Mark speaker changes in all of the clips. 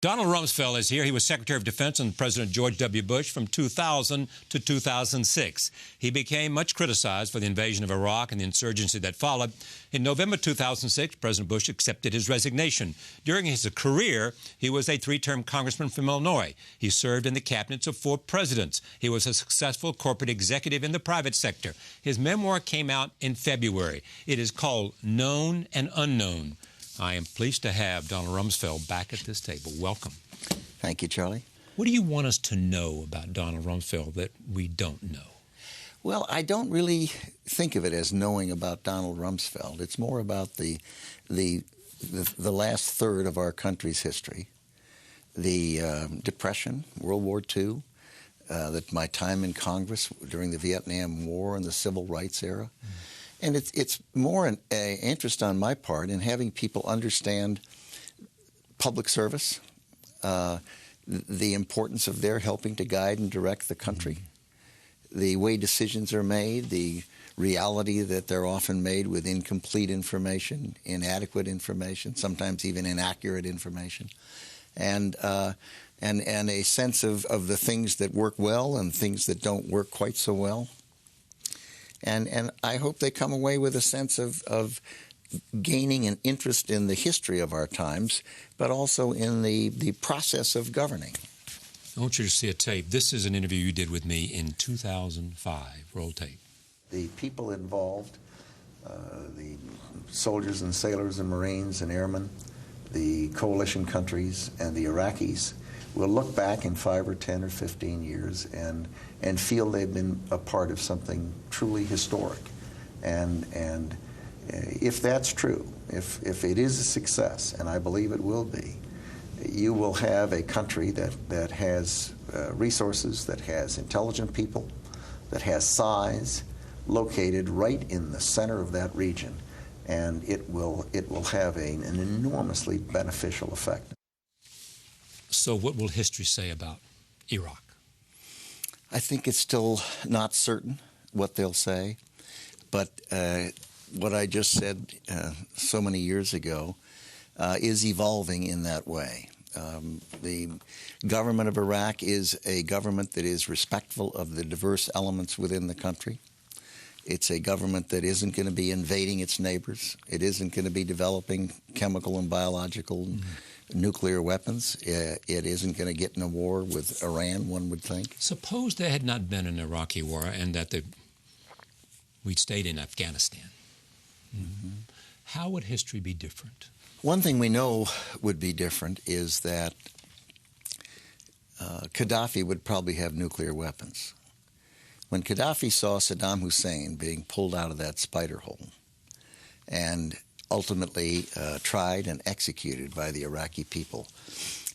Speaker 1: Donald Rumsfeld is here. He was Secretary of Defense under President George W. Bush from 2000 to 2006. He became much criticized for the invasion of Iraq and the insurgency that followed. In November 2006, President Bush accepted his resignation. During his career, he was a three-term congressman from Illinois. He served in the cabinets of 4 presidents. He was a successful corporate executive in the private sector. His memoir came out in February. It is called Known and Unknown. I am pleased to have Donald Rumsfeld back at this table. Welcome.
Speaker 2: Thank you, Charlie.
Speaker 1: What do you want us to know about Donald Rumsfeld that we don't know?
Speaker 2: Well, I don't really think of it as knowing about Donald Rumsfeld. It's more about the last third of our country's history, the Depression, World War II, that my time in Congress during the Vietnam War and the Civil Rights era. And it's more an interest on my part in having people understand public service, the importance of their helping to guide and direct the country, the way decisions are made, the reality that they're often made with incomplete information, inadequate information, sometimes even inaccurate information, and a sense of the things that work well and things that don't work quite so well. And I hope they come away with a sense of gaining an interest in the history of our times, but also in the process of governing.
Speaker 1: I want you to see a tape. This is an interview you did with me in 2005. Roll tape.
Speaker 2: The people involved, the soldiers and sailors and Marines and airmen, the coalition countries and the Iraqis, will look back in 5 or 10 or 15 years and feel they've been a part of something truly historic. And if that's true, if it is a success, and I believe it will be, you will have a country that has resources, that has intelligent people, that has size, located right in the center of that region, and it will have an enormously beneficial effect.
Speaker 1: So what will history say about Iraq?
Speaker 2: I think it's still not certain what they'll say, but what I just said so many years ago is evolving in that way. The government of Iraq is a government that is respectful of the diverse elements within the country. It's a government that isn't going to be invading its neighbors. It isn't going to be developing chemical and biological nuclear weapons. It isn't going to get in a war with Iran, one would think.
Speaker 1: Suppose there had not been an Iraqi war and that we'd stayed in Afghanistan. How would history be different?
Speaker 2: One thing we know would be different is that Gaddafi would probably have nuclear weapons. When Gaddafi saw Saddam Hussein being pulled out of that spider hole and ultimately tried and executed by the Iraqi people,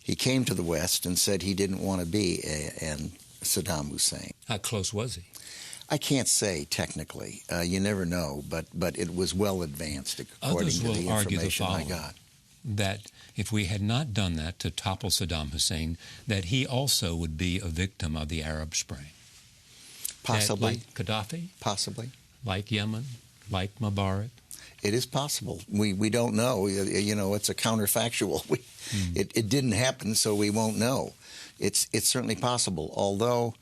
Speaker 2: he came to the West and said he didn't want to be Saddam Hussein.
Speaker 1: How close was he?
Speaker 2: I can't say technically. You never know, but it was well advanced according to the information I got.
Speaker 1: That if we had not done that to topple Saddam Hussein, that he also would be a victim of the Arab Spring.
Speaker 2: Possibly.
Speaker 1: Like Gaddafi?
Speaker 2: Possibly.
Speaker 1: Like Yemen? Like Mubarak?
Speaker 2: It is possible. We don't know. You know, it's a counterfactual. It didn't happen, so we won't know. It's certainly possible, although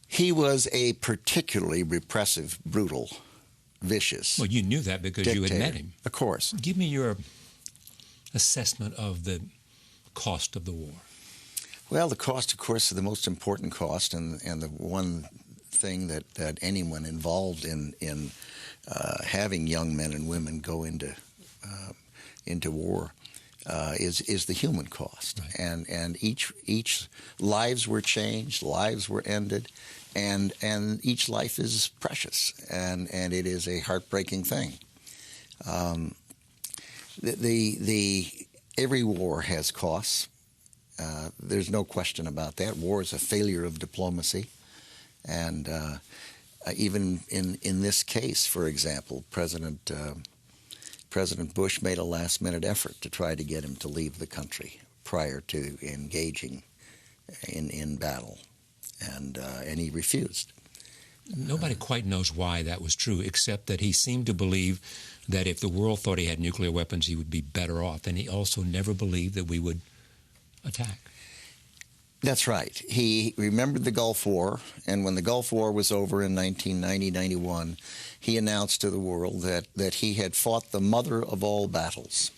Speaker 2: he was a particularly repressive, brutal, vicious
Speaker 1: Well, you knew that because
Speaker 2: dictator.
Speaker 1: you had met him.
Speaker 2: Of course.
Speaker 1: Give me your assessment of the cost of the war.
Speaker 2: Well, the cost, of course, is the most important cost, and the one thing that anyone involved in having young men and women go into war is the human cost. Right. And each lives were changed, lives were ended, and each life is precious, and it is a heartbreaking thing. Every war has costs. There's no question about that. War is a failure of diplomacy, and even in this case, for example, President Bush made a last-minute effort to try to get him to leave the country prior to engaging in battle, and he refused.
Speaker 1: Nobody quite knows why that was true, except that he seemed to believe that if the world thought he had nuclear weapons, he would be better off. And he also never believed that we would attack.
Speaker 2: That's right. He remembered the Gulf War, and when the Gulf War was over in 1990-91, he announced to the world that he had fought the mother of all battles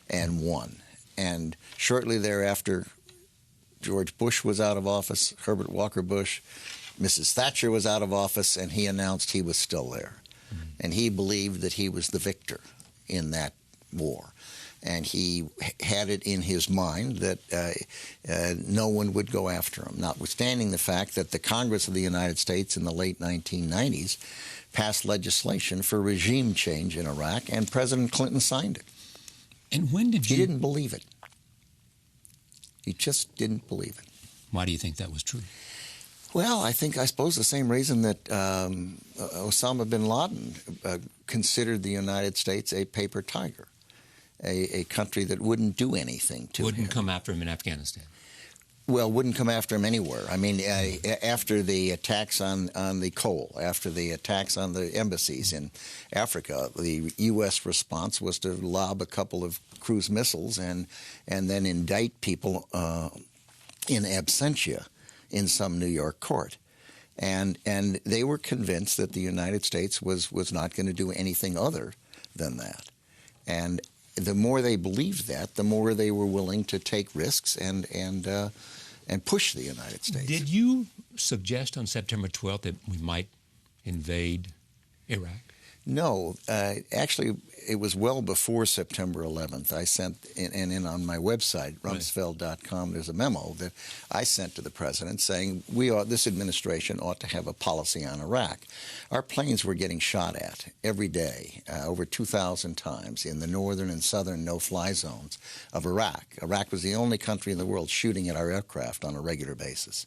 Speaker 2: and won. And shortly thereafter, George Bush was out of office, Herbert Walker Bush, Mrs. Thatcher was out of office, and he announced he was still there. Mm-hmm. And he believed that he was the victor in that war. And he had it in his mind that no one would go after him, notwithstanding the fact that the Congress of the United States in the late 1990s passed legislation for regime change in Iraq, and President Clinton signed it.
Speaker 1: And when did you...
Speaker 2: He didn't believe it. He just didn't believe it.
Speaker 1: Why do you think that was true?
Speaker 2: Well, I suppose the same reason that Osama bin Laden considered the United States a paper tiger, a country that wouldn't do anything to him.
Speaker 1: Wouldn't come after him in Afghanistan.
Speaker 2: Well, wouldn't come after him anywhere. I mean, after the attacks on the coal, after the attacks on the embassies in Africa, the U.S. response was to lob a couple of cruise missiles and then indict people in absentia in some New York court. And they were convinced that the United States was not going to do anything other than that. And the more they believed that, the more they were willing to take risks and push the United States.
Speaker 1: Did you suggest on September 12th that we might invade Iraq?
Speaker 2: No. Actually, it was well before September 11th. I sent, and on my website, Rumsfeld.com, there's a memo that I sent to the president saying this administration ought to have a policy on Iraq. Our planes were getting shot at every day, over 2,000 times, in the northern and southern no-fly zones of Iraq. Iraq was the only country in the world shooting at our aircraft on a regular basis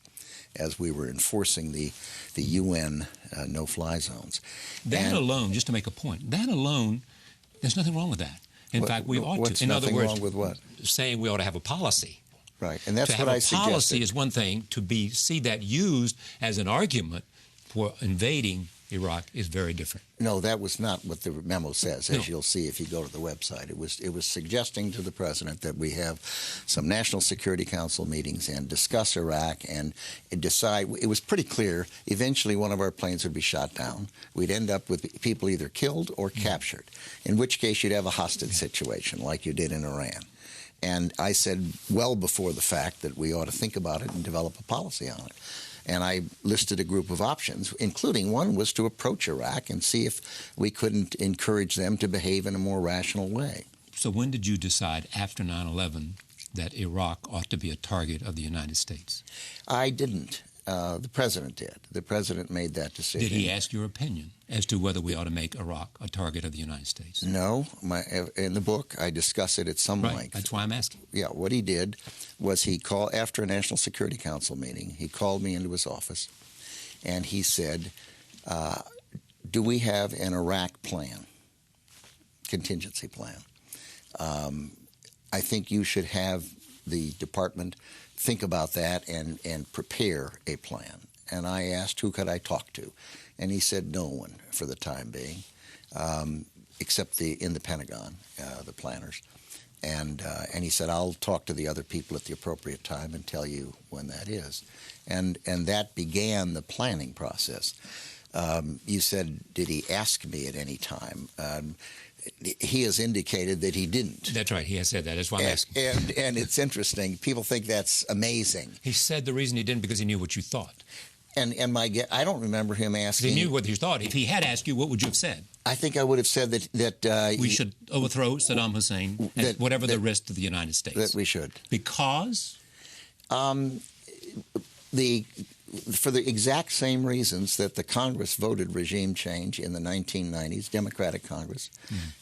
Speaker 2: as we were enforcing the UN no-fly zones.
Speaker 1: That alone, just to make a point, that alone, there's nothing wrong with that. In fact, we ought to. In other words,
Speaker 2: wrong with what?
Speaker 1: Saying we ought to have a policy.
Speaker 2: Right, and that's what I suggested. To have a policy is
Speaker 1: one thing. To see that used as an argument for invading Iraq is very different.
Speaker 2: No, that was not what the memo says, as you'll see if you go to the website. It was suggesting to the president that we have some National Security Council meetings and discuss Iraq and decide. It was pretty clear eventually one of our planes would be shot down. We'd end up with people either killed or captured, in which case you'd have a hostage situation like you did in Iran. And I said well before the fact that we ought to think about it and develop a policy on it. And I listed a group of options, including one was to approach Iraq and see if we couldn't encourage them to behave in a more rational way.
Speaker 1: So when did you decide after 9/11 that Iraq ought to be a target of the United States?
Speaker 2: I didn't. The president did. The president made that decision.
Speaker 1: Did he ask your opinion as to whether we ought to make Iraq a target of the United States?
Speaker 2: No. In the book, I discuss it at some length.
Speaker 1: That's why I'm asking.
Speaker 2: Yeah, what he did was he called, after a National Security Council meeting, he called me into his office, and he said, do we have an Iraq plan, contingency plan? I think you should have the department think about that and prepare a plan. And I asked who could I talk to, and he said no one for the time being, except in the Pentagon, the planners. And he said, I'll talk to the other people at the appropriate time and tell you when that is. And that began the planning process. You said, did he ask me at any time? He has indicated that he didn't.
Speaker 1: That's right. He has said that. That's why I'm asking.
Speaker 2: And it's interesting. People think that's amazing.
Speaker 1: He said the reason he didn't because he knew what you thought.
Speaker 2: And I don't remember him asking.
Speaker 1: He knew what you thought. If he had asked you, what would you have said?
Speaker 2: I think I would have said that we
Speaker 1: should overthrow Saddam Hussein at whatever the risk to the United States.
Speaker 2: That we should.
Speaker 1: Because?
Speaker 2: For the exact same reasons that the Congress voted regime change in the 1990s, Democratic Congress,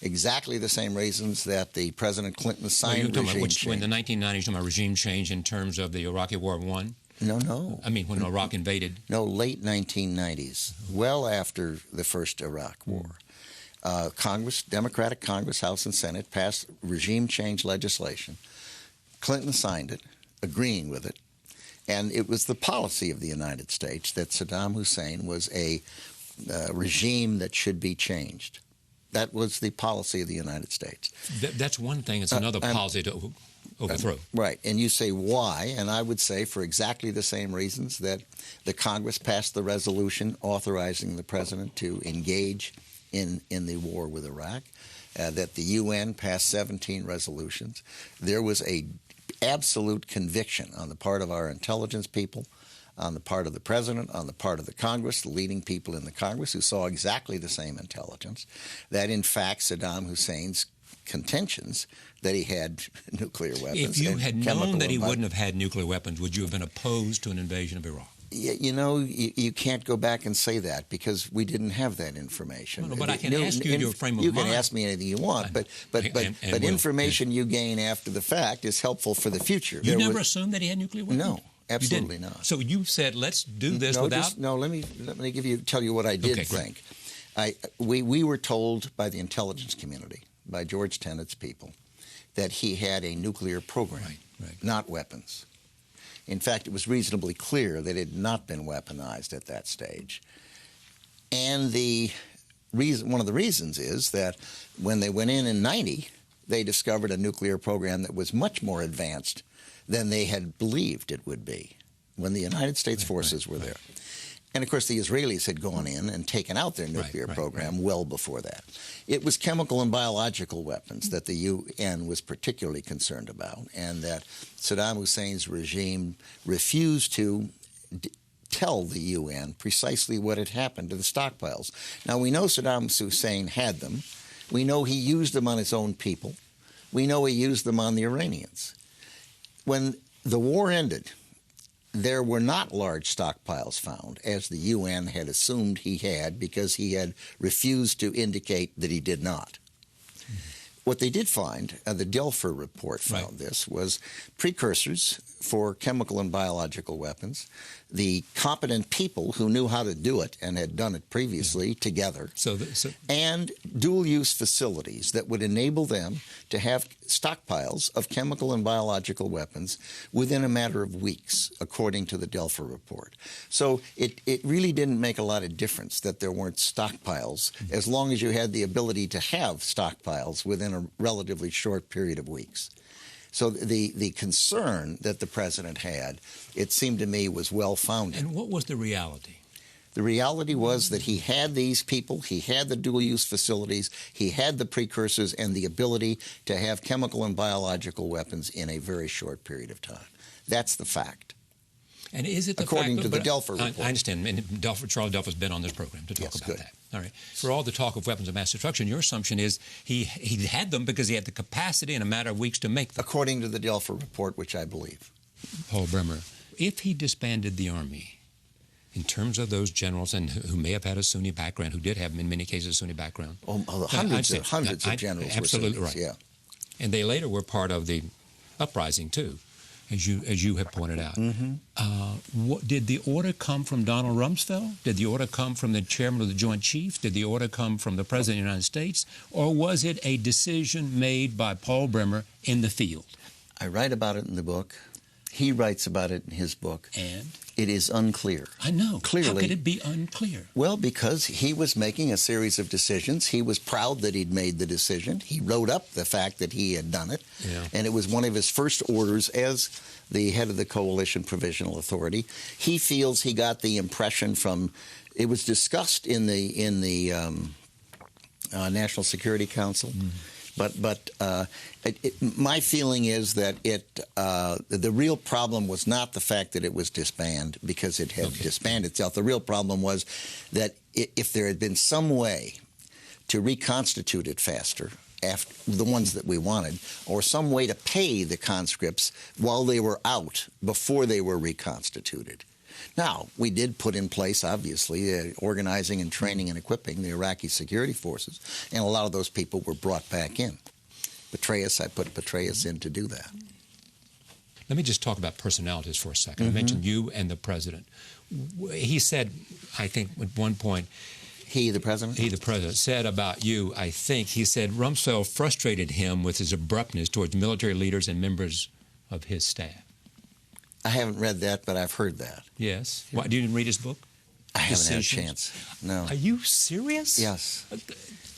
Speaker 2: exactly the same reasons that the President Clinton signed regime change.
Speaker 1: In the 1990s, you're talking about regime change in terms of the Iraqi War won?
Speaker 2: No.
Speaker 1: I mean, when Iraq invaded?
Speaker 2: No, late 1990s, well after the first Iraq War. Congress, Democratic Congress, House and Senate, passed regime change legislation. Clinton signed it, agreeing with it. And it was the policy of the United States that Saddam Hussein was a regime that should be changed. That was the policy of the United States.
Speaker 1: That's one thing. It's another policy overthrow.
Speaker 2: Right. And you say why, and I would say for exactly the same reasons that the Congress passed the resolution authorizing the president to engage in the war with Iraq, that the UN passed 17 resolutions. There was a absolute conviction on the part of our intelligence people, on the part of the president, on the part of the Congress, the leading people in the Congress who saw exactly the same intelligence, that in fact Saddam Hussein's contentions that he had nuclear weapons.
Speaker 1: If you had known that he wouldn't have had nuclear weapons, would you have been opposed to an invasion of Iraq?
Speaker 2: You know, you can't go back and say that because we didn't have that information.
Speaker 1: No, but I can ask you your frame of mind.
Speaker 2: You can ask me anything you want, but information you gain after the fact is helpful for the future.
Speaker 1: You never assumed that he had nuclear weapons?
Speaker 2: No, absolutely not.
Speaker 1: So you said, let's do this without...
Speaker 2: Let me tell you what I did think. We were told by the intelligence community, by George Tenet's people, that he had a nuclear program, not weapons. In fact, it was reasonably clear that it had not been weaponized at that stage. And one of the reasons is that when they went in 90, they discovered a nuclear program that was much more advanced than they had believed it would be when the United States forces were there. And, of course, the Israelis had gone in and taken out their nuclear program well before that. It was chemical and biological weapons that the UN was particularly concerned about, and that Saddam Hussein's regime refused to tell the UN precisely what had happened to the stockpiles. Now, we know Saddam Hussein had them. We know he used them on his own people. We know he used them on the Iranians. When the war ended, there were not large stockpiles found, as the UN had assumed he had, because he had refused to indicate that he did not. What they did find, the Delfer report found this, was precursors for chemical and biological weapons, the competent people who knew how to do it and had done it previously together, and dual-use facilities that would enable them to have stockpiles of chemical and biological weapons within a matter of weeks, according to the Delfer report. So it really didn't make a lot of difference that there weren't stockpiles, as long as you had the ability to have stockpiles within a relatively short period of weeks. So the concern that the president had, it seemed to me, was well-founded.
Speaker 1: And what was the reality?
Speaker 2: The reality was that he had these people, he had the dual-use facilities, he had the precursors and the ability to have chemical and biological weapons in a very short period of time. That's the fact.
Speaker 1: And is it the
Speaker 2: according
Speaker 1: fact,
Speaker 2: to the Delfer report?
Speaker 1: I understand. And Charles Delfer's been on this program to talk about that. All right. For all the talk of weapons of mass destruction, your assumption is he had them because he had the capacity in a matter of weeks to make them.
Speaker 2: According to the Delfer report, which I believe.
Speaker 1: Paul Bremer, if he disbanded the Army, in terms of those generals and who may have had a Sunni background, who did have, in many cases, a Sunni background.
Speaker 2: Hundreds of generals
Speaker 1: absolutely
Speaker 2: were Sunnis,
Speaker 1: right. Yeah. And they later were part of the uprising, too, as you have pointed out. Did the order come from Donald Rumsfeld? Did the order come from the chairman of the Joint Chiefs? Did the order come from the President of the United States? Or was it a decision made by Paul Bremer in the field?
Speaker 2: I write about it in the book. He writes about it in his book.
Speaker 1: And?
Speaker 2: It is unclear.
Speaker 1: I know.
Speaker 2: Clearly.
Speaker 1: How could it be unclear?
Speaker 2: Well, because he was making a series of decisions. He was proud that he'd made the decision. He wrote up the fact that he had done it. Yeah. And it was one of his first orders as the head of the Coalition Provisional Authority. He feels he got the impression from, it was discussed in the National Security Council. But my feeling is that the real problem was not the fact that it was disbanded, because it had disbanded itself. The real problem was that if there had been some way to reconstitute it faster, after the ones that we wanted, or some way to pay the conscripts while they were out before they were reconstituted. Now, we did put in place, obviously, organizing and training and equipping the Iraqi security forces, and a lot of those people were brought back in. I put Petraeus in to do that.
Speaker 1: Let me just talk about personalities for a second. I mentioned you and the president. He said, I think at one point...
Speaker 2: He, the president?
Speaker 1: He, the president, said about you, I think, he said Rumsfeld frustrated him with his abruptness towards military leaders and members of his staff.
Speaker 2: I haven't read that, but I've heard that.
Speaker 1: Yes. Why, did you read his book?
Speaker 2: I haven't had a chance. No.
Speaker 1: Are you serious?
Speaker 2: Yes.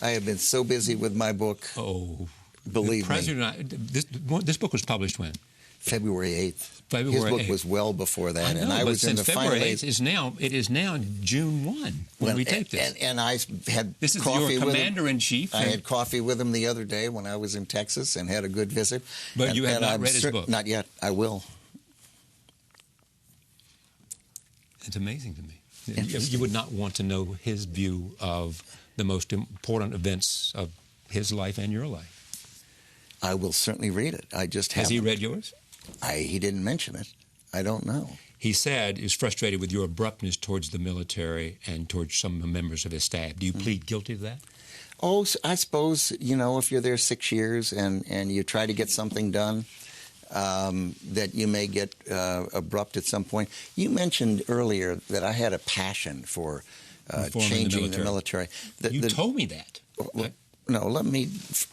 Speaker 2: I have been so busy with my book.
Speaker 1: Oh.
Speaker 2: Believe me.
Speaker 1: This book was published when?
Speaker 2: February 8th.
Speaker 1: February
Speaker 2: His book
Speaker 1: 8th.
Speaker 2: was well before that.
Speaker 1: I know,
Speaker 2: and I
Speaker 1: but
Speaker 2: was in
Speaker 1: since
Speaker 2: the
Speaker 1: February
Speaker 2: final
Speaker 1: 8th it is now June 1 when we tape this.
Speaker 2: And I had
Speaker 1: this is
Speaker 2: coffee
Speaker 1: your
Speaker 2: with
Speaker 1: commander-in-chief.
Speaker 2: him. I had coffee with him the other day when I was in Texas and had a good visit.
Speaker 1: But you have not read his book?
Speaker 2: Not yet. I will.
Speaker 1: It's amazing to me. You would not want to know his view of the most important events of his life and your life.
Speaker 2: I will certainly read it. I just haven't.
Speaker 1: Has he read yours?
Speaker 2: He didn't mention it. I don't know.
Speaker 1: He said he's frustrated with your abruptness towards the military and towards some members of his staff. Do you plead guilty to that?
Speaker 2: Oh, I suppose, if you're there 6 years and you try to get something done, that you may get abrupt at some point. You mentioned earlier that I had a passion for changing the military.
Speaker 1: You told me that.
Speaker 2: No,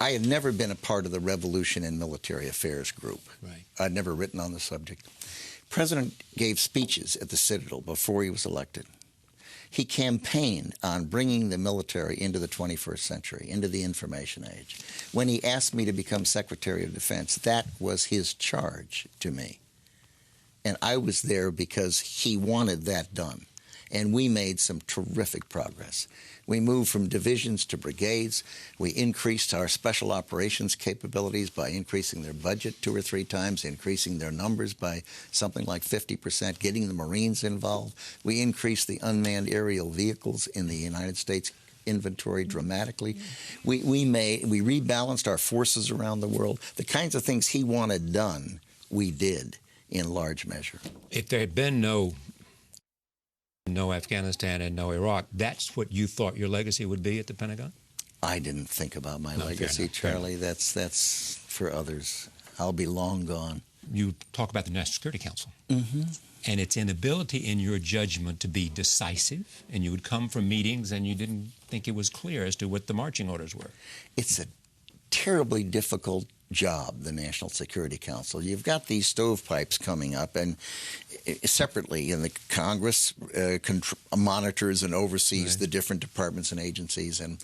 Speaker 2: I had never been a part of the Revolution in Military Affairs group.
Speaker 1: Right.
Speaker 2: I'd never written on the subject. President gave speeches at the Citadel before he was elected. He campaigned on bringing the military into the 21st century, into the information age. When he asked me to become Secretary of Defense, that was his charge to me. And I was there because he wanted that done. And we made some terrific progress. We moved from divisions to brigades. We increased our special operations capabilities by increasing their budget 2 or 3 times, increasing their numbers by something like 50%, getting the Marines involved. We increased the unmanned aerial vehicles in the United States inventory dramatically. We rebalanced our forces around the world. The kinds of things he wanted done, we did in large measure.
Speaker 1: If there had been no Afghanistan and no Iraq, that's what you thought your legacy would be at the Pentagon?
Speaker 2: I didn't think about my legacy, Charlie. That's for others. I'll be long gone.
Speaker 1: You talk about the National Security Council.
Speaker 2: Mm-hmm.
Speaker 1: And its inability in your judgment to be decisive, and you would come from meetings and you didn't think it was clear as to what the marching orders were.
Speaker 2: It's a terribly difficult job, the National Security Council. You've got these stovepipes coming up, and separately in the Congress monitors and oversees the different departments and agencies, and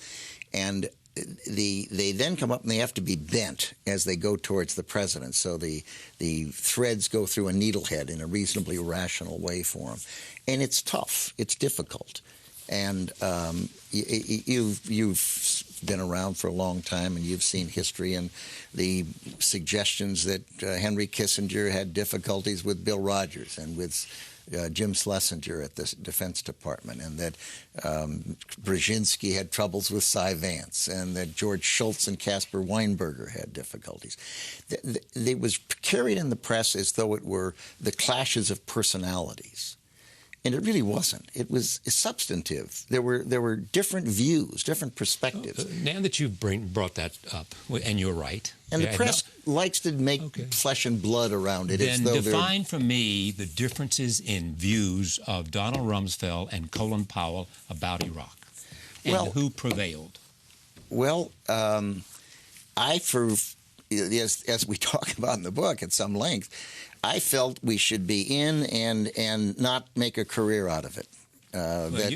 Speaker 2: they then come up and they have to be bent as they go towards the president. So the threads go through a needlehead in a reasonably rational way for them, and it's tough. It's difficult. And you've been around for a long time, and you've seen history and the suggestions that Henry Kissinger had difficulties with Bill Rogers and with Jim Schlesinger at the Defense Department, and that Brzezinski had troubles with Cy Vance, and that George Shultz and Caspar Weinberger had difficulties. It was carried in the press as though it were the clashes of personalities. And it really wasn't. It was substantive. There were different views, different perspectives.
Speaker 1: Now that you've brought that up, and you're right.
Speaker 2: And the press likes to make flesh and blood around it.
Speaker 1: Then define for me the differences in views of Donald Rumsfeld and Colin Powell about Iraq, and who prevailed.
Speaker 2: Well, as we talk about in the book at some length, I felt we should be in and not make a career out of it.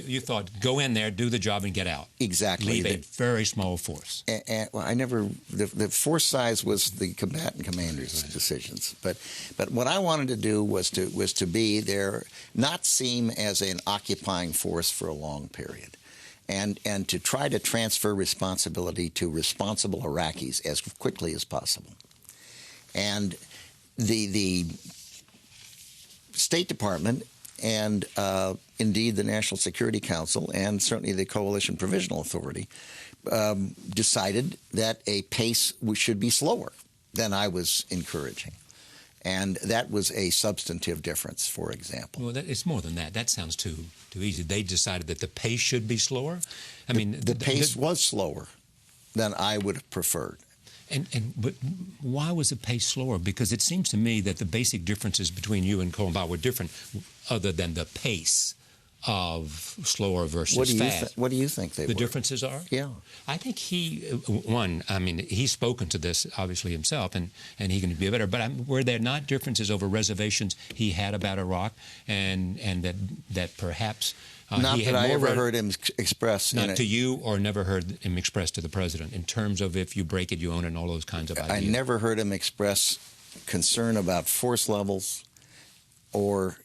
Speaker 1: You thought, go in there, do the job, and get out.
Speaker 2: Exactly.
Speaker 1: Leave a very small force.
Speaker 2: The force size was the combatant commander's decisions. But what I wanted to do was to be there, not seem as an occupying force for a long period. And to try to transfer responsibility to responsible Iraqis as quickly as possible. And the State Department and indeed the National Security Council and certainly the Coalition Provisional Authority decided that a pace should be slower than I was encouraging. And that was a substantive difference, for example.
Speaker 1: Well, it's more than that. That sounds too easy. They decided that the pace should be slower?
Speaker 2: The pace was slower than I would have preferred.
Speaker 1: But why was the pace slower? Because it seems to me that the basic differences between you and Colin Powell were different, other than the pace of slower versus fast.
Speaker 2: What do you think they were?
Speaker 1: The differences are?
Speaker 2: Yeah.
Speaker 1: I think he's spoken to this, obviously, himself, and he can be better. But were there not differences over reservations he had about Iraq, and that perhaps
Speaker 2: Not that I ever heard him express.
Speaker 1: Not to you, or never heard him express to the president, in terms of if you break it, you own it, and all those kinds of ideas.
Speaker 2: I never heard him express concern about force levels or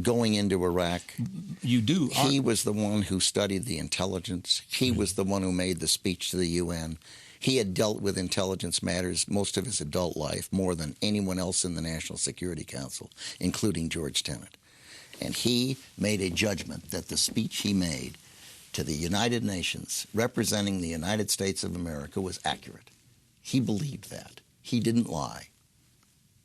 Speaker 2: going into Iraq.
Speaker 1: You do.
Speaker 2: He was the one who studied the intelligence. He was the one who made the speech to the UN. He had dealt with intelligence matters most of his adult life, more than anyone else in the National Security Council, including George Tenet. And he made a judgment that the speech he made to the United Nations, representing the United States of America, was accurate. He believed that. He didn't lie.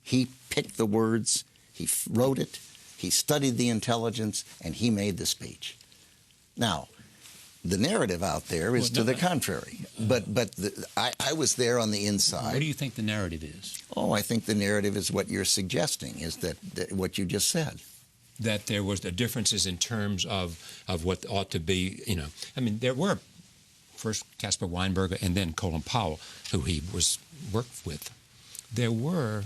Speaker 2: He picked the words, he wrote it, he studied the intelligence, and he made the speech. Now, the narrative out there is to the contrary. But I was there on the inside.
Speaker 1: What do you think the narrative is?
Speaker 2: Oh, I think the narrative is what you're suggesting, is that what you just said.
Speaker 1: That there was the differences in terms of what ought to be, I mean, there were first Caspar Weinberger and then Colin Powell, who he worked with. There were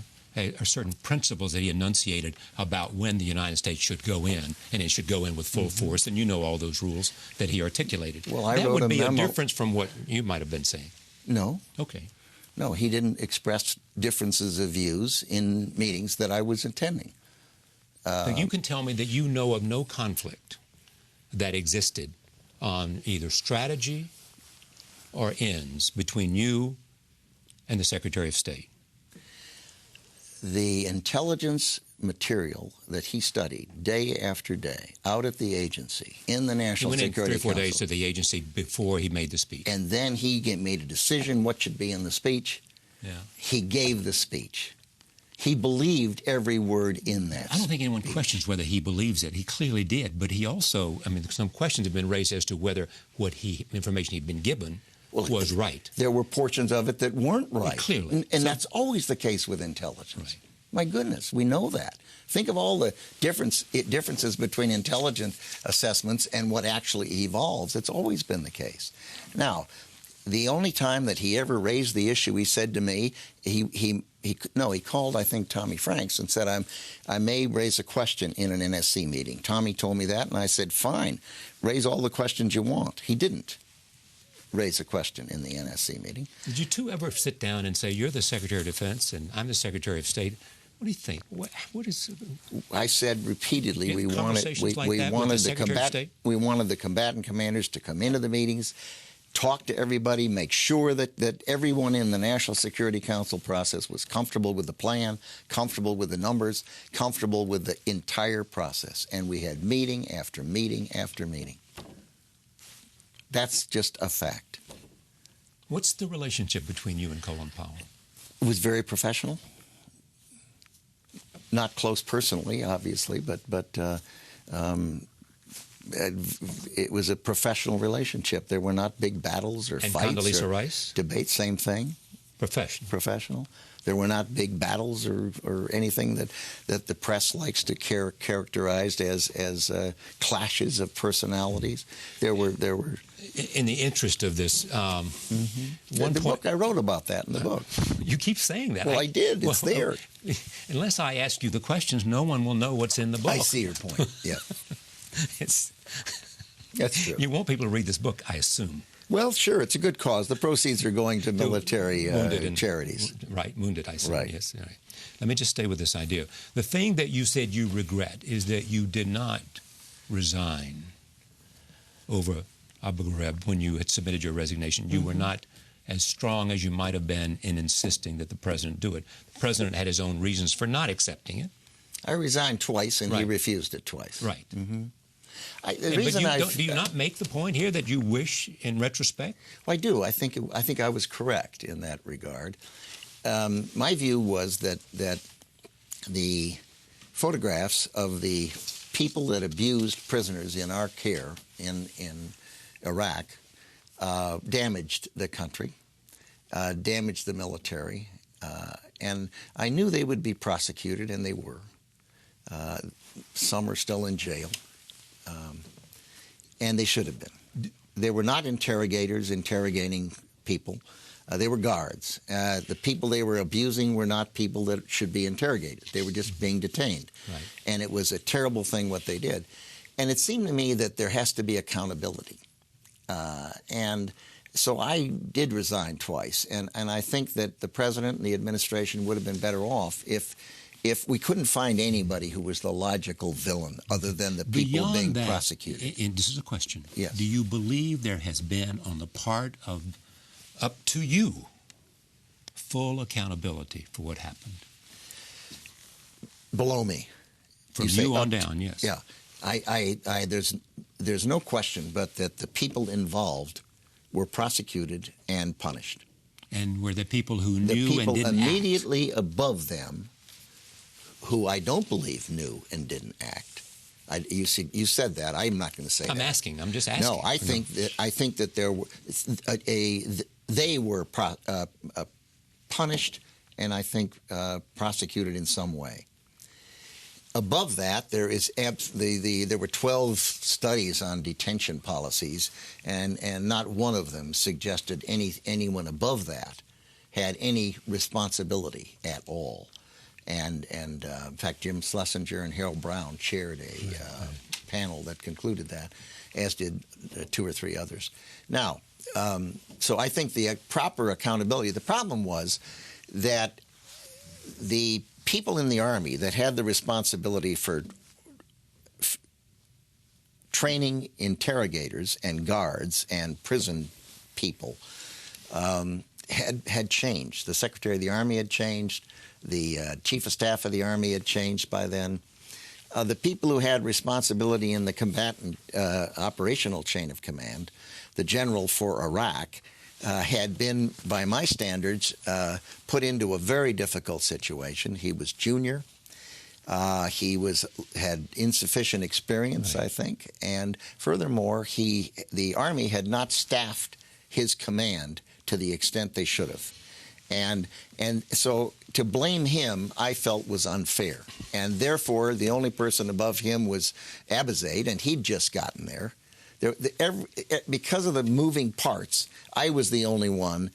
Speaker 1: certain principles that he enunciated about when the United States should go in, and it should go in with full force, and you know all those rules that he articulated.
Speaker 2: Well, I
Speaker 1: that
Speaker 2: wrote
Speaker 1: would
Speaker 2: a
Speaker 1: be
Speaker 2: memo.
Speaker 1: A difference from what you might have been saying.
Speaker 2: No.
Speaker 1: Okay.
Speaker 2: No, he didn't express differences of views in meetings that I was attending.
Speaker 1: But you can tell me that you know of no conflict that existed on either strategy or ends between you and the Secretary of State.
Speaker 2: The intelligence material that he studied day after day out at the agency in the National Security Council.
Speaker 1: He went in 3 or 4 days to the agency before he made the speech.
Speaker 2: And then he made a decision what should be in the speech.
Speaker 1: Yeah.
Speaker 2: He gave the speech. He believed every word in that.
Speaker 1: I don't think anyone questions whether he believes it. He clearly did, but he also, some questions have been raised as to whether information he'd been given was right.
Speaker 2: There were portions of it that weren't right.
Speaker 1: Clearly.
Speaker 2: And that's always the case with intelligence.
Speaker 1: Right.
Speaker 2: My goodness, we know that. Think of all the differences between intelligence assessments and what actually evolves. It's always been the case. Now, the only time that he ever raised the issue, he said to me, he called, I think, Tommy Franks and said, I may raise a question in an NSC meeting. Tommy told me that, and I said, fine, raise all the questions you want. He didn't raise a question in the NSC meeting.
Speaker 1: Did you two ever sit down and say, you're the Secretary of Defense and I'm the Secretary of State? What do you think? What is? I
Speaker 2: said repeatedly we wanted the combatant commanders to come into the meetings, talk to everybody, make sure that everyone in the National Security Council process was comfortable with the plan, comfortable with the numbers, comfortable with the entire process. And we had meeting after meeting after meeting. That's just a fact.
Speaker 1: What's the relationship between you and Colin Powell?
Speaker 2: It was very professional. Not close personally, obviously, but it was a professional relationship. There were not big battles or fights
Speaker 1: Condoleezza
Speaker 2: or
Speaker 1: Rice?
Speaker 2: Debates. Same thing. Professional. There were not big battles or anything that the press likes to characterize as clashes of personalities. There were.
Speaker 1: In the interest of this,
Speaker 2: book, I wrote about that in the book.
Speaker 1: You keep saying that.
Speaker 2: Well, I did. It's there.
Speaker 1: Unless I ask you the questions, no one will know what's in the book.
Speaker 2: I see your point. Yeah. That's true.
Speaker 1: You want people to read this book, I assume.
Speaker 2: Well, sure. It's a good cause. The proceeds are going to military charities.
Speaker 1: Right. Wounded, I assume.
Speaker 2: Right.
Speaker 1: Yes. Right. Let me just stay with this idea. The thing that you said you regret is that you did not resign over Abu Ghraib when you had submitted your resignation. You were not as strong as you might have been in insisting that the president do it. The president had his own reasons for not accepting it.
Speaker 2: I resigned twice, and he refused it twice.
Speaker 1: Right.
Speaker 2: Mm-hmm.
Speaker 1: Do you not make the point here that you wish, in retrospect?
Speaker 2: Well, I do. I think I was correct in that regard. My view was that the photographs of the people that abused prisoners in our care in Iraq damaged the country, damaged the military, and I knew they would be prosecuted, and they were. Some are still in jail, and they should have been. They were not interrogators interrogating people. They were guards. The people they were abusing were not people that should be interrogated. They were just being detained.
Speaker 1: Right.
Speaker 2: And it was a terrible thing what they did. And it seemed to me that there has to be accountability. And so I did resign twice. And I think that the president and the administration would have been better off if we couldn't find anybody who was the logical villain other than the people being prosecuted.
Speaker 1: And this is a question.
Speaker 2: Yes.
Speaker 1: Do you believe there has been, on the part of, up to you, full accountability for what happened?
Speaker 2: Below me.
Speaker 1: From you on down, yes.
Speaker 2: Yeah. There's no question but that the people involved were prosecuted and punished.
Speaker 1: And were there people who knew
Speaker 2: and didn't act? The people immediately above them, who I don't believe knew and didn't act. You said that. I'm not going to say that.
Speaker 1: I'm asking. I'm just asking.
Speaker 2: No, I think that there were they were punished and I think prosecuted in some way. Above that, there were 12 studies on detention policies, and not one of them suggested anyone above that had any responsibility at all. And in fact, Jim Schlesinger and Harold Brown chaired a panel that concluded that, as did 2 or 3 others. Now, so I think the proper accountability. The problem was that the people in the Army that had the responsibility for training interrogators and guards and prison people had changed. The Secretary of the Army had changed. The Chief of Staff of the Army had changed by then. The people who had responsibility in the combatant operational chain of command, the general for Iraq, had been, by my standards, put into a very difficult situation. He was junior. He had insufficient experience, right. I think. And furthermore, the Army had not staffed his command to the extent they should have. And so to blame him, I felt, was unfair. And therefore, the only person above him was Abizaid, and he'd just gotten there. Because of the moving parts, I was the only one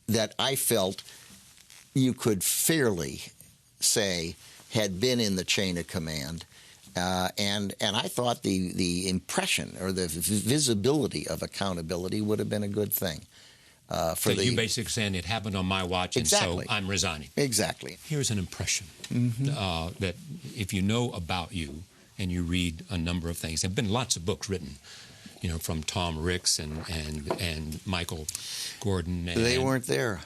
Speaker 2: that I felt you could fairly say had been in the chain of command. And I thought the impression or the visibility of accountability would have been a good thing.
Speaker 1: So you basically saying it happened on my watch,
Speaker 2: exactly.
Speaker 1: And so I'm resigning.
Speaker 2: Exactly.
Speaker 1: Here's an impression that if you know about you and you read a number of things, there have been lots of books written, from Tom Ricks and Michael Gordon.
Speaker 2: They weren't there.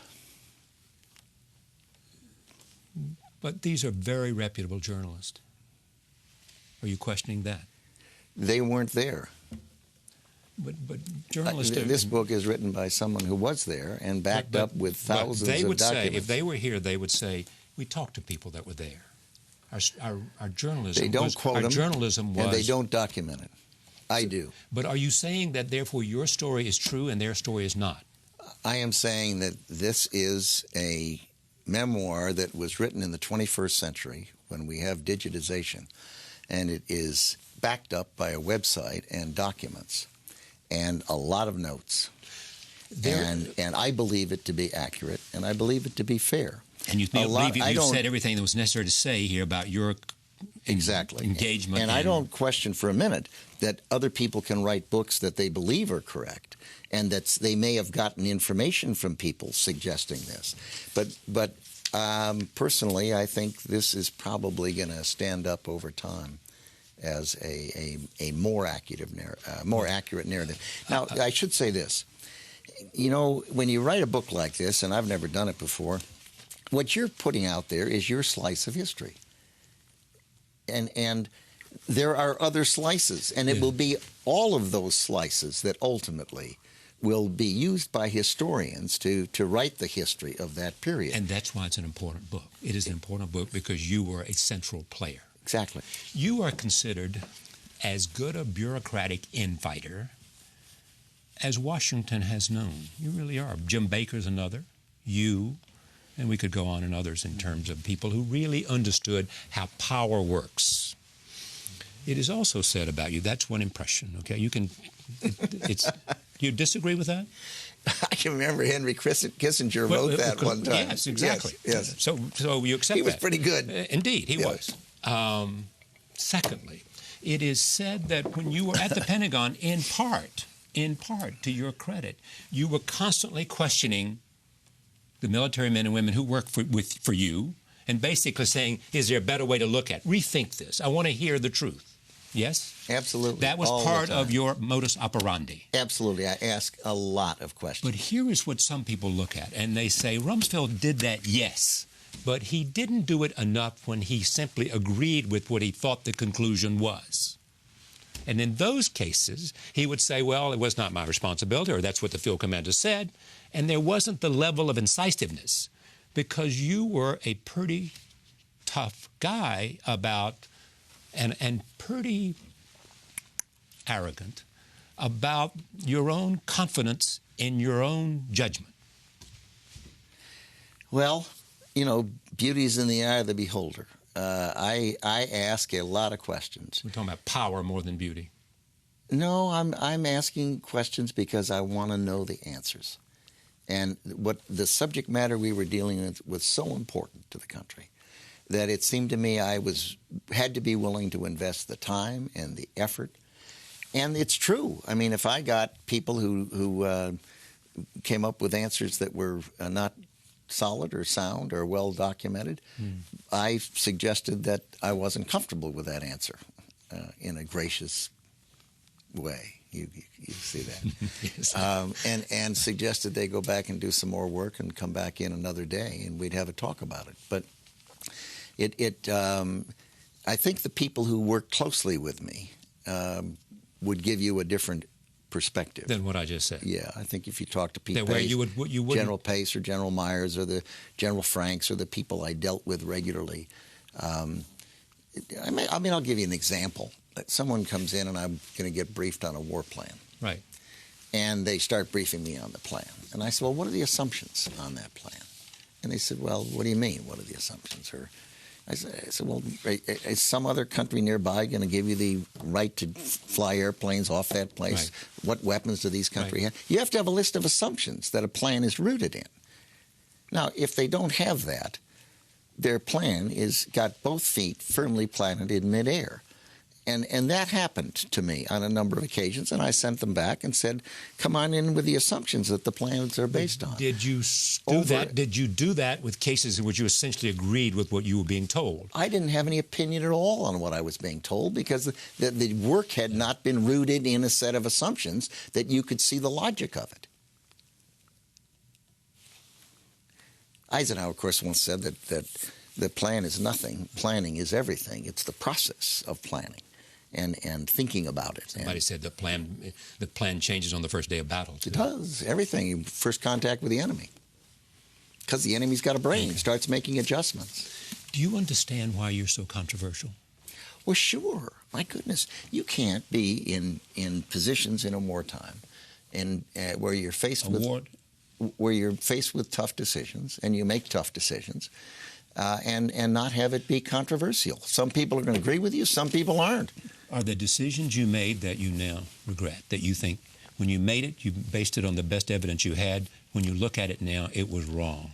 Speaker 1: But these are very reputable journalists. Are you questioning that?
Speaker 2: They weren't there.
Speaker 1: But journalists...
Speaker 2: this book is written by someone who was there and backed up with thousands of documents.
Speaker 1: Say, if they were here, they would say, we talked to people that were there. Our journalism...
Speaker 2: They don't quote them,
Speaker 1: journalism was...
Speaker 2: and they don't document it. I do.
Speaker 1: But are you saying that, therefore, your story is true and their story is not?
Speaker 2: I am saying that this is a memoir that was written in the 21st century when we have digitization, and it is backed up by a website and documents and a lot of notes. And I believe it to be accurate, and I believe it to be fair.
Speaker 1: And you believe you've said everything that was necessary to say here about your engagement.
Speaker 2: And I don't question for a minute that other people can write books that they believe are correct, and that they may have gotten information from people suggesting this. But personally, I think this is probably going to stand up over time as a more accurate narrative. Now, I should say this. When you write a book like this, and I've never done it before, what you're putting out there is your slice of history. And there are other slices, and it will be all of those slices that ultimately will be used by historians to write the history of that period.
Speaker 1: And that's why it's an important book. It is an important book because you were a central player.
Speaker 2: Exactly.
Speaker 1: You are considered as good a bureaucratic infighter as Washington has known. You really are. Jim Baker's another. You. And we could go on and others in terms of people who really understood how power works. It is also said about you, that's one impression, okay? Do you disagree with that?
Speaker 2: I can remember Henry Kissinger wrote that one time.
Speaker 1: Yes, exactly.
Speaker 2: Yes.
Speaker 1: So you accept that.
Speaker 2: He was pretty good.
Speaker 1: Indeed, he was. Secondly, It is said that when you were at the Pentagon, in part, to your credit, you were constantly questioning the military men and women who work for you, and basically saying, is there a better way to look at it? Rethink this. I want to hear the truth. Yes?
Speaker 2: Absolutely.
Speaker 1: That was part of your modus operandi.
Speaker 2: Absolutely. I ask a lot of questions.
Speaker 1: But here is what some people look at, and they say, Rumsfeld did that, yes, but he didn't do it enough when he simply agreed with what he thought the conclusion was. And in those cases, he would say, well, it was not my responsibility, or that's what the field commander said, and there wasn't the level of incisiveness, because you were a pretty tough guy about, and pretty arrogant about your own confidence in your own judgment.
Speaker 2: Well, you know, beauty's in the eye of the beholder. I ask a lot of questions.
Speaker 1: We're talking about power more than beauty.
Speaker 2: No, I'm asking questions because I want to know the answers. And what the subject matter we were dealing with was so important to the country that it seemed to me I had to be willing to invest the time and the effort. And it's true. I mean, if I got people who came up with answers that were not solid or sound or well documented, I suggested that I wasn't comfortable with that answer in a gracious way. You see that. Yes. And suggested they go back and do some more work and come back in another day and we'd have a talk about it. But I think the people who work closely with me would give you a different perspective
Speaker 1: than what I just said.
Speaker 2: Yeah, I think if you talk to Pete
Speaker 1: Pace,
Speaker 2: General Pace or General Myers or the General Franks or the people I dealt with regularly, I'll give you an example. Someone comes in and I'm going to get briefed on a war plan.
Speaker 1: Right.
Speaker 2: And they start briefing me on the plan. And I said, well, what are the assumptions on that plan? And they said, well, what do you mean, what are the assumptions? Or I said, well, is some other country nearby going to give you the right to fly airplanes off that place? Right. What weapons do these countries have? You have to have a list of assumptions that a plan is rooted in. Now, if they don't have that, their plan is got both feet firmly planted in midair. And that happened to me on a number of occasions, and I sent them back and said, come on in with the assumptions that the plans are based on.
Speaker 1: Did you do that? Did you do that with cases in which you essentially agreed with what you were being told?
Speaker 2: I didn't have any opinion at all on what I was being told because the work had not been rooted in a set of assumptions that you could see the logic of it. Eisenhower, of course, once said that the plan is nothing, planning is everything. It's the process of planning. And thinking about it.
Speaker 1: Somebody said the plan changes on the first day of battle.
Speaker 2: It does. Everything. First contact with the enemy. Because the enemy's got a brain. Starts making adjustments.
Speaker 1: Do you understand why you're so controversial?
Speaker 2: Well, sure. My goodness. You can't be in positions in a wartime and where you're faced with tough decisions and you make tough decisions and not have it be controversial. Some people are going to agree with you. Some people aren't.
Speaker 1: Are there decisions you made that you now regret, that you think when you made it, you based it on the best evidence you had? When you look at it now, it was wrong?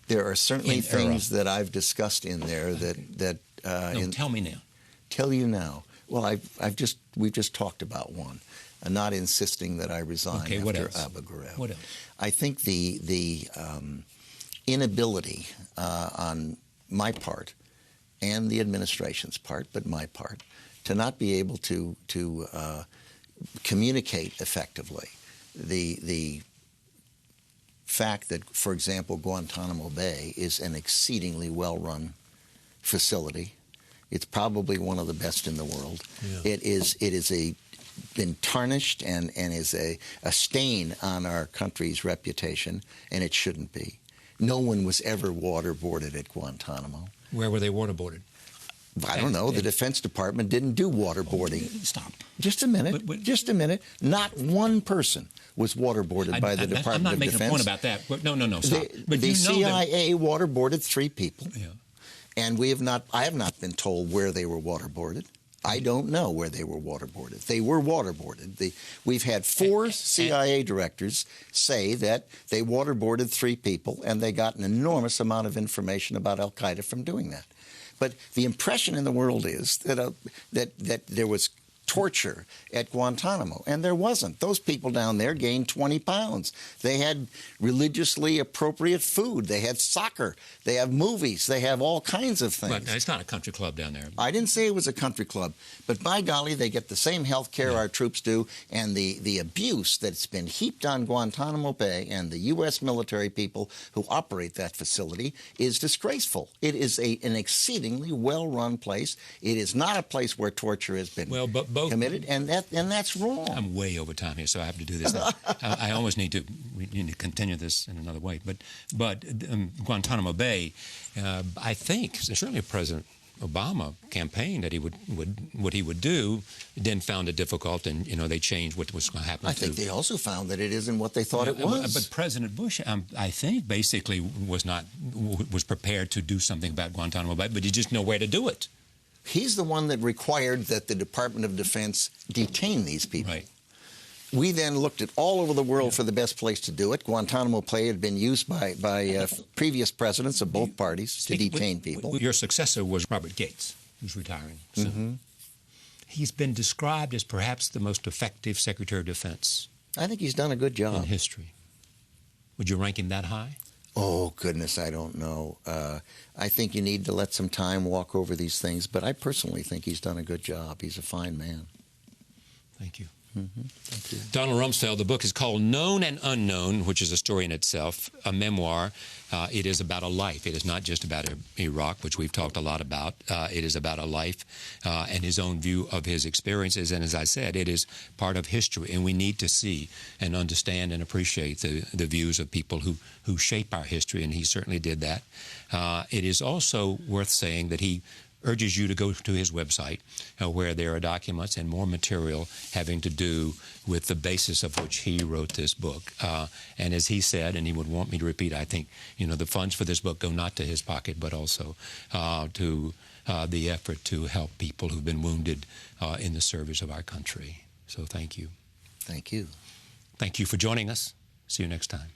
Speaker 2: There are certainly things that I've discussed in there that
Speaker 1: tell me now.
Speaker 2: Tell you now. Well, we've just talked about one. Not insisting that I resign after Abu Ghraib.
Speaker 1: What else?
Speaker 2: I think the inability on my part and the administration's part, but my part, to not be able to communicate effectively the fact that, for example, Guantanamo Bay is an exceedingly well-run facility. It's probably one of the best in the world. Yeah. It is been tarnished and is a stain on our country's reputation, and it shouldn't be. No one was ever waterboarded at Guantanamo.
Speaker 1: Where were they waterboarded?
Speaker 2: I don't know. The Defense Department didn't do waterboarding.
Speaker 1: Stop.
Speaker 2: Just a minute. Just a minute. Not one person was waterboarded by the Department of Defense.
Speaker 1: I'm not making a point about that. No, stop.
Speaker 2: The CIA waterboarded 3 people.
Speaker 1: Yeah.
Speaker 2: And I have not been told where they were waterboarded. I don't know where they were waterboarded. They were waterboarded. We've had 4 CIA directors say that they waterboarded 3 people, and they got an enormous amount of information about al-Qaeda from doing that. But the impression in the world is that there was torture at Guantanamo, and there wasn't. Those people down there gained 20 pounds. They had religiously appropriate food. They had soccer. They have movies. They have all kinds of things.
Speaker 1: But it's not a country club down there.
Speaker 2: I didn't say it was a country club, but by golly, they get the same health care our troops do, and the abuse that's been heaped on Guantanamo Bay and the U.S. military people who operate that facility is disgraceful. It is an exceedingly well-run place. It is not a place where torture has been committed, and that's wrong.
Speaker 1: I'm way over time here, so I have to do this now. I almost need to continue this in another way. But Guantanamo Bay, I think certainly President Obama campaigned that he would do, then found it difficult, and they changed what was going to happen.
Speaker 2: I think they also found that it isn't what they thought it was.
Speaker 1: But President Bush, I think, basically was prepared to do something about Guantanamo Bay, but he just didn't know where to do it.
Speaker 2: He's the one that required that the Department of Defense detain these people.
Speaker 1: Right.
Speaker 2: We then looked at all over the world for the best place to do it. Guantanamo Bay had been used by previous presidents of both parties to detain people.
Speaker 1: Your successor was Robert Gates, who's retiring soon. Mm-hmm. He's been described as perhaps the most effective Secretary of Defense.
Speaker 2: I think he's done a good job.
Speaker 1: In history. Would you rank him that high?
Speaker 2: Oh, goodness, I don't know. I think you need to let some time walk over these things, but I personally think he's done a good job. He's a fine man.
Speaker 1: Thank you.
Speaker 2: Mm-hmm. Thank you.
Speaker 1: Donald Rumsfeld, the book is called Known and Unknown, which is a story in itself, a memoir. It is about a life. It is not just about Iraq, which we've talked a lot about. It is about a life and his own view of his experiences. And as I said, it is part of history, and we need to see and understand and appreciate the views of people who shape our history, and he certainly did that. It is also worth saying that he urges you to go to his website where there are documents and more material having to do with the basis of which he wrote this book. And as he said, and he would want me to repeat, I think, the funds for this book go not to his pocket, but also to the effort to help people who've been wounded in the service of our country. So thank you.
Speaker 2: Thank you.
Speaker 1: Thank you for joining us. See you next time.